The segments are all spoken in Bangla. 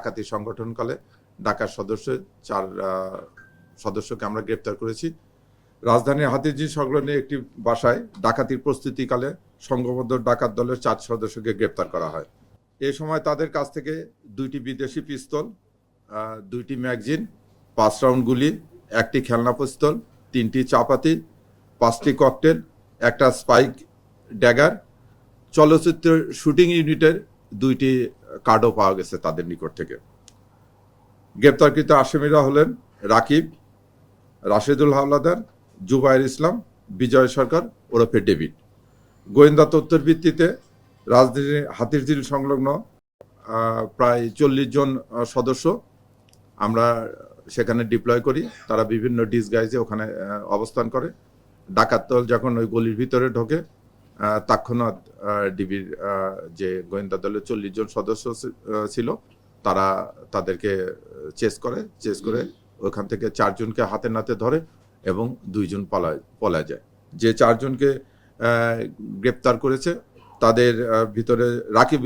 ডাকাতি সংগঠনকালে ডাকাত সদস্য 4 সদস্যকে আমরা গ্রেপ্তার করেছি। রাজধানীর হাতিরঝিল সংলগ্ন একটি বাসায় ডাকাতির প্রস্তুতিকালে সংঘবদ্ধ ডাকাত দলের 4 সদস্যকে গ্রেপ্তার করা হয়। এ সময় তাদের কাছ থেকে 2টি বিদেশি পিস্তল, 2টি ম্যাগজিন, 5 রাউন্ড গুলি, 1টি খেলনা পিস্তল, 3টি চাপাতি, 5টি ককটেল, 1টা স্পাইক ড্যাগার, চলচ্চিত্র শুটিং ইউনিটের 2টি কার্ডও পাওয়া গেছে তাদের নিকট থেকে। গ্রেপ্তারকৃত আসামিরা হলেন রাকিব, রাশেদুল হাওলাদার, জুবায়ের ইসলাম, বিজয় সরকার ওরফে ডেভিড। গোয়েন্দা তথ্যের ভিত্তিতে রাজধানীর হাতিরঝিল সংলগ্ন প্রায় 40 জন সদস্য আমরা সেখানে ডিপ্লয় করি। তারা বিভিন্ন ডিসগাইজে ওখানে অবস্থান করে। ডাকাত দল যখন ওই গলির ভিতরে ঢোকে, তৎক্ষণাৎ ডিবির যে গোয়েন্দা দলের 40 জন সদস্য ছিল তারা তাদেরকে চেস করে ওখান থেকে 4 জনকে হাতে নাতে ধরে এবং 2 জন পলায় যায়। যে 4 জনকে গ্রেপ্তার করেছে তাদের ভিতরে রাকিব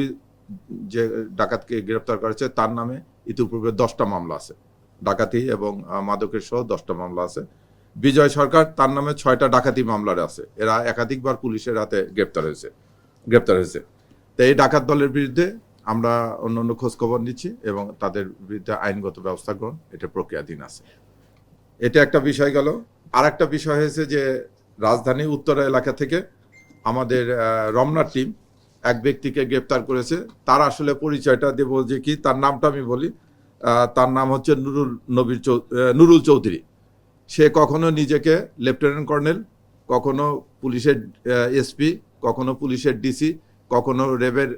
যে ডাকাতকে গ্রেপ্তার করেছে তার নামে ইতিপূর্বে 10টা মামলা আছে, ডাকাতি এবং মাদকের সহ 10টা মামলা আছে। বিজয় সরকার তার নামে 6টা ডাকাতি মামলার আছে। এরা একাধিকবার পুলিশের হাতে গ্রেপ্তার হয়েছে। তো এই ডাকাত দলের বিরুদ্ধে আমরা অন্যান্য খোঁজখবর নিচ্ছি এবং তাদের বিরুদ্ধে আইনগত ব্যবস্থা গ্রহণ এটা প্রক্রিয়াধীন আছে। এটা একটা বিষয় গেল। আর একটা বিষয় হয়েছে যে রাজধানী উত্তরা এলাকা থেকে আমাদের রমনার টিম এক ব্যক্তিকে গ্রেপ্তার করেছে। তার আসলে পরিচয়টা দেব যে কি, তার নামটা আমি বলি। তার নাম হচ্ছে নুরুল চৌধুরী। সে কখনো নিজেকে লেফটেন্যান্ট কর্নেল, কখনো পুলিশের এসপি, কখনো পুলিশের ডিসি, কখনো র্যাবের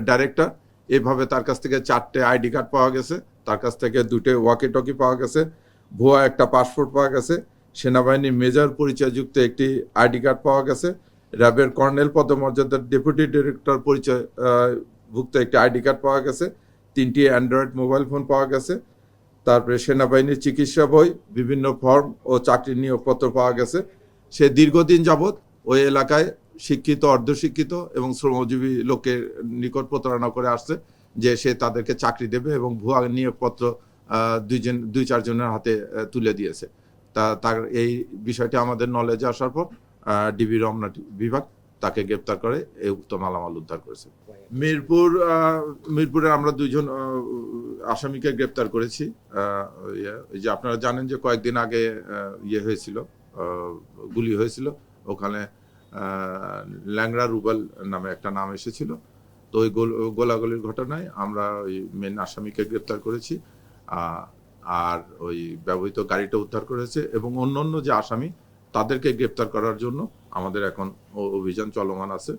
ডাইরেক্টর, এভাবে তার কাছ থেকে 4টে আইডি কার্ড পাওয়া গেছে, তার কাছ থেকে 2টে ওয়াকি টকি পাওয়া গেছে, ভুয়া একটা পাসপোর্ট পাওয়া গেছে, সেনাবাহিনীর মেজর পরিচয়যুক্ত একটি আইডি কার্ড পাওয়া গেছে, র্যাবের কর্নেল পদমর্যাদার ডেপুটি ডিরেক্টর পরিচয় ভুক্ত একটি আইডি কার্ড পাওয়া গেছে, 3টি অ্যান্ড্রয়েড মোবাইল ফোন পাওয়া গেছে, তারপরে সেনাবাহিনীর চিকিৎসা বই, বিভিন্ন ফর্ম ও চাকরি নিয়োগপত্র পাওয়া গেছে। সে দীর্ঘদিন যাবৎ ওই এলাকায় শিক্ষিত, অর্ধশিক্ষিত এবং শ্রমজীবী লোকের নিকট প্রতারণা করে আসছে যে সে তাদেরকে চাকরি দেবে এবং ভুয়া নিয়োগপত্র 2-4 জনের হাতে তুলে দিয়েছে। তার এই বিষয়টি আমাদের নলেজে আসার পর ডিবি রমনা বিভাগ তাকে গ্রেপ্তার করে এই উক্ত মালামাল উদ্ধার করেছে। মিরপুরে আমরা 2 জন আসামিকে গ্রেপ্তার করেছি। যে আপনারা জানেন যে কয়েকদিন আগে হয়েছিল, গুলি হয়েছিল ওখানে, ল্যাংড়া রুবেল নামে একটা নাম এসেছিল। তো ওই গোলাগুলির ঘটনায় আমরা ওই মেন আসামিকে গ্রেপ্তার করেছি, আর ওই ব্যবহৃত গাড়িটা উদ্ধার করেছে এবং অন্যান্য যে আসামি তাদেরকে গ্রেপ্তার করার জন্য আমাদের এখন অভিযান চলমান আছে।